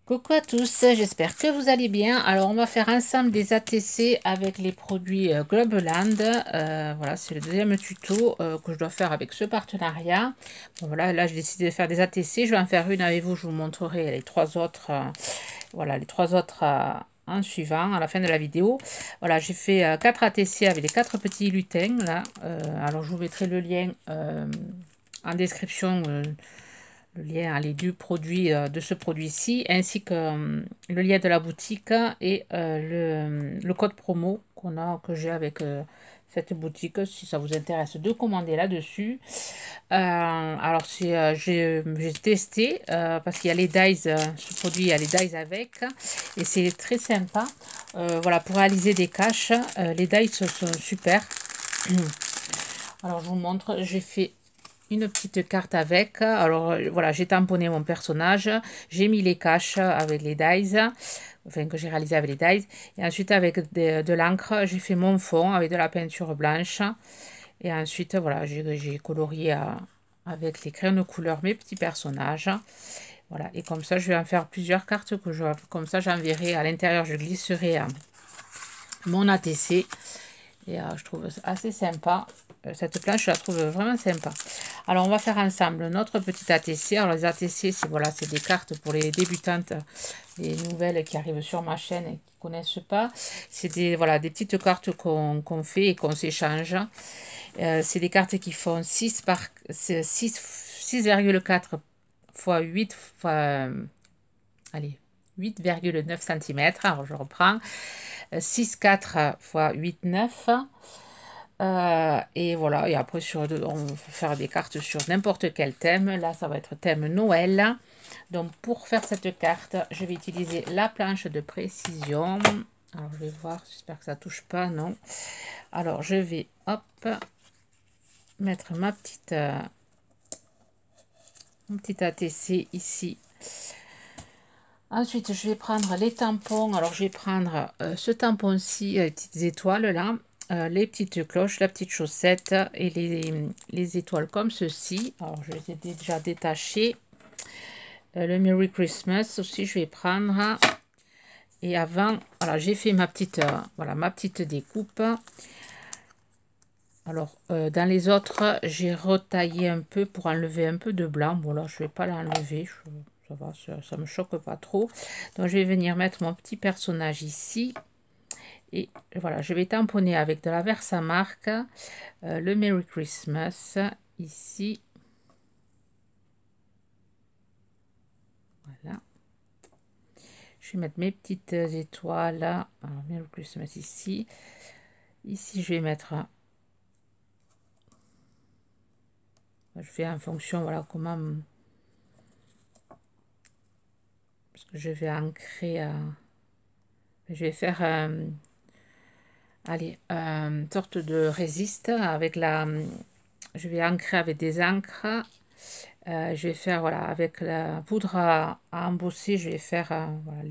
Coucou à tous, j'espère que vous allez bien. Alors, on va faire ensemble des ATC avec les produits Globeland. Voilà, c'est le deuxième tuto que je dois faire avec ce partenariat. Bon, voilà, là, j'ai décidé de faire des ATC. Je vais en faire une avec vous, je vous montrerai les trois autres. Voilà, les trois autres en suivant, à la fin de la vidéo. Voilà, j'ai fait 4 ATC avec les 4 petits lutins, là. Alors, je vous mettrai le lien en description. Le lien les deux produits de ce produit-ci, ainsi que le lien de la boutique et le code promo que j'ai avec cette boutique, si ça vous intéresse de commander là-dessus. Alors j'ai testé parce qu'il y a les dies, ce produit, il y a les dies avec, et c'est très sympa. Voilà, pour réaliser des caches, les dies sont super. Alors je vous montre, j'ai fait une petite carte avec. Alors voilà, j'ai tamponné mon personnage, j'ai mis les caches avec les dies, enfin que j'ai réalisé avec les dies, et ensuite avec de l'encre, j'ai fait mon fond avec de la peinture blanche, et ensuite voilà, j'ai colorié avec les crayons de couleur mes petits personnages. Voilà, et comme ça je vais en faire plusieurs cartes comme ça j'enverrai à l'intérieur, je glisserai mon ATC. Et je trouve assez sympa. Cette planche, je la trouve vraiment sympa. Alors, on va faire ensemble notre petit ATC. Alors, les ATC, c'est voilà, c'est des cartes pour les débutantes, les nouvelles qui arrivent sur ma chaîne et qui ne connaissent pas. C'est des, voilà, des petites cartes qu'on fait et qu'on s'échange. C'est des cartes qui font 6,4 fois 8 fois... allez, 8,9 cm. Alors, je reprends. 6,4 fois 8,9. Et voilà, et après on va faire des cartes sur n'importe quel thème. Là, ça va être thème Noël. Donc, pour faire cette carte, je vais utiliser la planche de précision. Alors, je vais voir, j'espère que ça touche pas, non. Alors, je vais, hop, mettre mon petit ATC ici. Ensuite, je vais prendre les tampons. Alors, je vais prendre ce tampon-ci, les petites étoiles là, les petites cloches, la petite chaussette et les étoiles comme ceci. Alors, je les ai déjà détachées. Le Merry Christmas aussi, je vais prendre. Et avant, voilà, j'ai fait ma petite découpe. Alors, dans les autres, j'ai retaillé un peu pour enlever un peu de blanc. Bon, là, je ne vais pas l'enlever. Ça va, ça me choque pas trop. Donc, je vais venir mettre mon petit personnage ici. Et voilà, je vais tamponner avec de la Versamark le Merry Christmas ici. Voilà. Je vais mettre mes petites étoiles. Alors, Merry Christmas ici. Ici, je vais mettre... Je fais en fonction, voilà, comment... Parce que je vais ancrer... Je vais faire... allez, une sorte de résiste avec la... Je vais ancrer avec des encres. Je vais faire, voilà, avec la poudre à embosser, je vais faire voilà,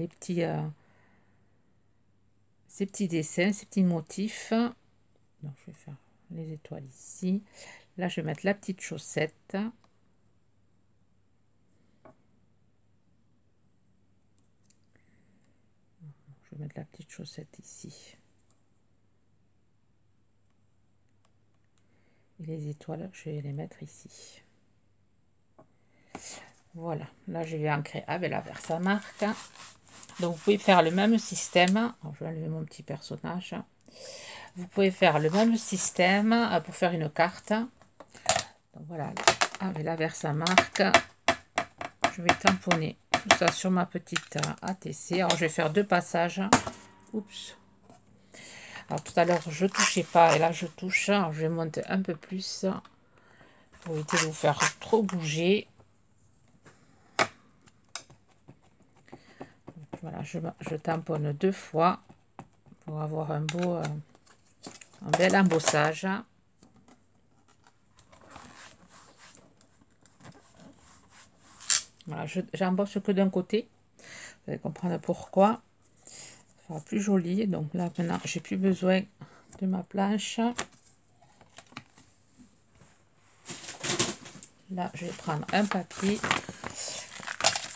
ces petits dessins, ces petits motifs. Donc, je vais faire les étoiles ici. Là, je vais mettre la petite chaussette. Je vais mettre la petite chaussette ici. Et les étoiles, je vais les mettre ici. Voilà, là je vais ancrer avec la Versamark. Donc vous pouvez faire le même système. Alors, je vais enlever mon petit personnage. Vous pouvez faire le même système pour faire une carte. Donc voilà, avec la Versamark, je vais tamponner tout ça sur ma petite ATC. Alors je vais faire 2 passages. Oups. Alors tout à l'heure je touchais pas et là je touche. Alors, je vais monter un peu plus pour éviter de vous faire trop bouger. Voilà, je tamponne 2 fois pour avoir un bel embossage. Voilà, j'embosse que d'un côté. Vous allez comprendre pourquoi. Ça sera plus joli. Donc là maintenant, j'ai plus besoin de ma planche. Là, je vais prendre un papier,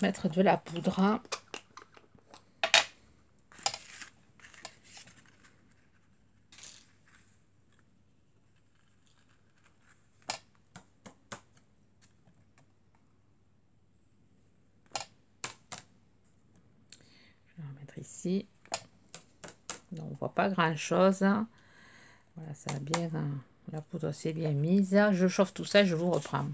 mettre de la poudre. ici. Donc, on voit pas grand chose. Voilà, ça a bien, la poudre s'est bien mise. Je chauffe tout ça et je vous reprends.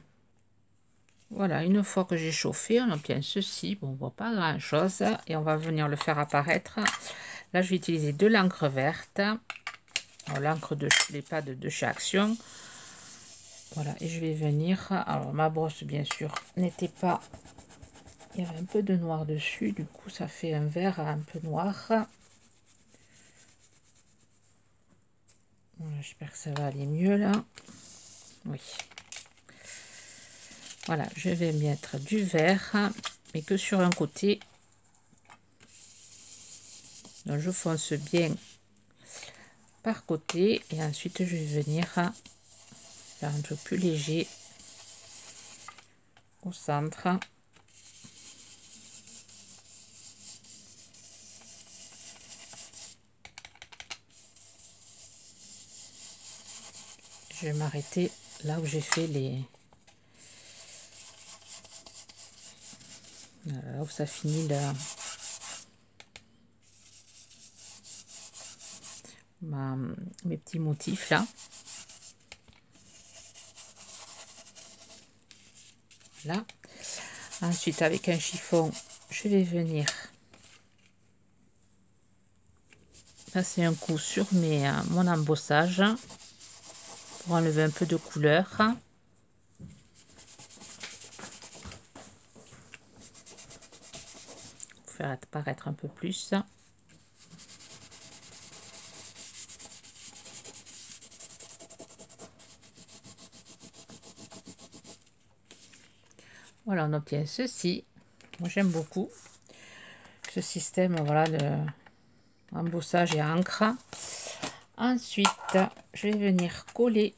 Voilà, une fois que j'ai chauffé, on obtient ceci. Bon, on voit pas grand chose et on va venir le faire apparaître. Là, je vais utiliser de l'encre verte. L'encre de les pads de chez Action. Voilà, et je vais venir. Alors, ma brosse, bien sûr, n'était pas. Il y avait un peu de noir dessus, du coup, ça fait un vert un peu noir. Voilà, j'espère que ça va aller mieux là. Oui. Voilà, je vais mettre du vert, mais que sur un côté. Donc, je fonce bien par côté et ensuite je vais venir faire un peu plus léger au centre. Je vais m'arrêter là où j'ai fait les... Là où ça finit là. Mes petits motifs là. Là. Ensuite, avec un chiffon, je vais venir passer un coup sur mon embossage pour enlever un peu de couleur. Pour faire apparaître un peu plus. Voilà, on obtient ceci. Moi, j'aime beaucoup ce système, voilà, de embossage et encre. Ensuite, je vais venir coller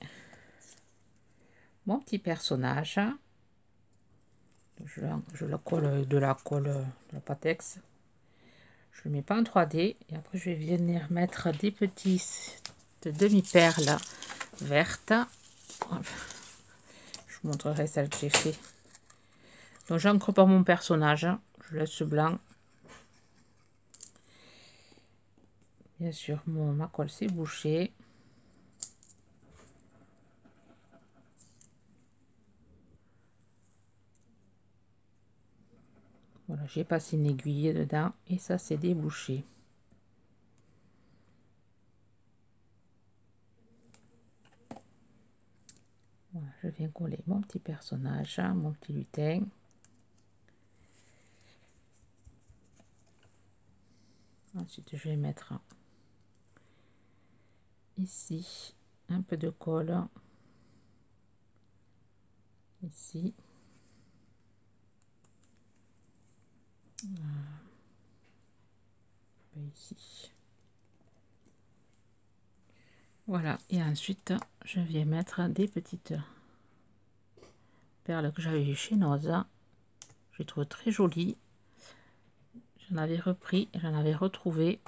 mon petit personnage. Je le colle avec de la colle de la Pattex. Je le mets pas en 3D. Et après, je vais venir mettre des petites demi-perles vertes. Je vous montrerai celle que j'ai fait. Donc, j'encre pas mon personnage. Je laisse blanc. Bien sûr, ma colle s'est bouchée. Voilà, j'ai passé une aiguille dedans et ça s'est débouché. Voilà, je viens coller mon petit personnage, mon petit lutin. Ensuite, je vais mettre ici un peu de colle. Ici. Ici. Voilà, et ensuite, je viens mettre des petites perles que j'avais chez Noza. Je les trouve très jolies. J'en avais repris, j'en avais retrouvé.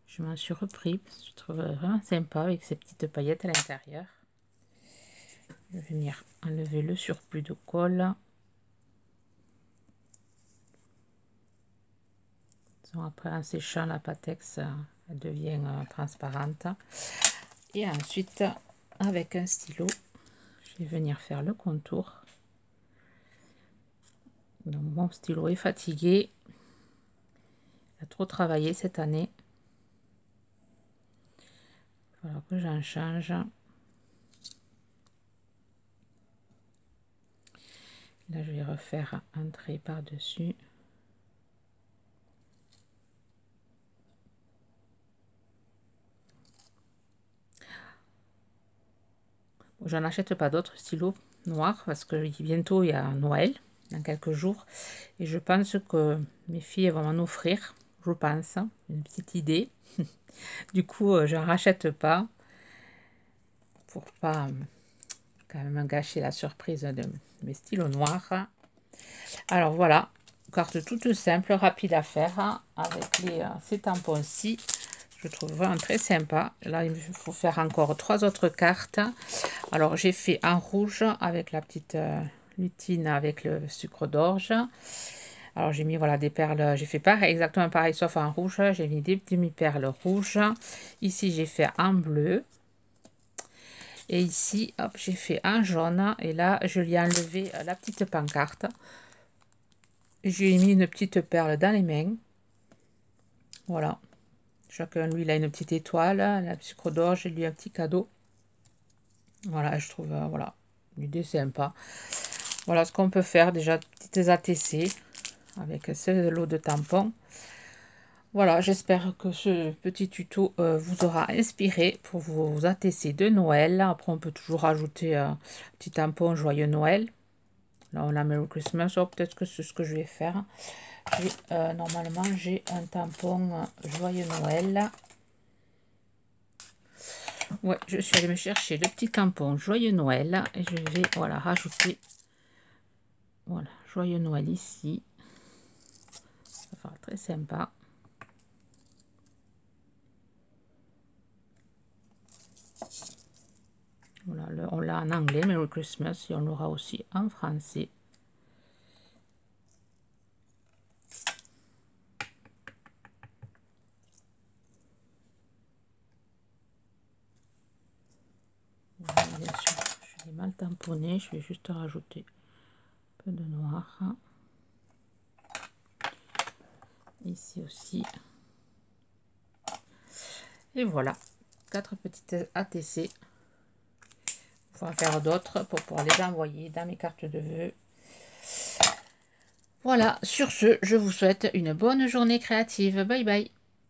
Je m'en suis repris, je trouve vraiment sympa avec ces petites paillettes à l'intérieur. Je vais venir enlever le surplus de colle. Après, en séchant, la Pattex elle devient transparente. Et ensuite, avec un stylo, je vais venir faire le contour. Donc, mon stylo est fatigué. Il a trop travaillé cette année. Il va falloir que j'en change. Là, je vais refaire un trait par-dessus. J'en achète pas d'autres stylos noirs parce que bientôt il y a Noël, dans quelques jours. Et je pense que mes filles vont m'en offrir. Je pense, une petite idée. Du coup, j'en rachète pas pour pas quand même gâcher la surprise de mes stylos noirs. Alors voilà, carte toute simple, rapide à faire avec ces tampons-ci. Je trouve vraiment très sympa. Là, il faut faire encore 3 autres cartes. Alors, j'ai fait en rouge avec la petite lutine avec le sucre d'orge. Alors j'ai mis voilà des perles, j'ai fait pareil, exactement pareil sauf en rouge, j'ai mis des demi-perles rouges. Ici j'ai fait en bleu. Et ici, hop, j'ai fait un jaune. Et là, je lui ai enlevé la petite pancarte. Je lui ai mis une petite perle dans les mains. Voilà. Chacun, lui, il a une petite étoile. La sucre d'orge, j'ai lui un petit cadeau. Voilà, je trouve, voilà, l'idée sympa. Voilà ce qu'on peut faire. Déjà, petites ATC avec ce lot de tampons. Voilà, j'espère que ce petit tuto vous aura inspiré pour vos ATC de Noël. Après, on peut toujours rajouter un petit tampon Joyeux Noël. Là, on a Merry Christmas. Oh, peut-être que c'est ce que je vais faire. Normalement, j'ai un tampon Joyeux Noël. Ouais, je suis allée me chercher le petit tampon Joyeux Noël. Et je vais, voilà, rajouter, voilà, Joyeux Noël ici. Ça va faire très sympa. Voilà, on l'a en anglais, Merry Christmas, et on l'aura aussi en français. Voilà, bien sûr, je l'ai mal tamponné, je vais juste rajouter un peu de noir. Ici aussi. Et voilà, 4 petites ATC. Il faut en faire d'autres pour pouvoir les envoyer dans mes cartes de vœux. Voilà, sur ce, je vous souhaite une bonne journée créative. Bye bye.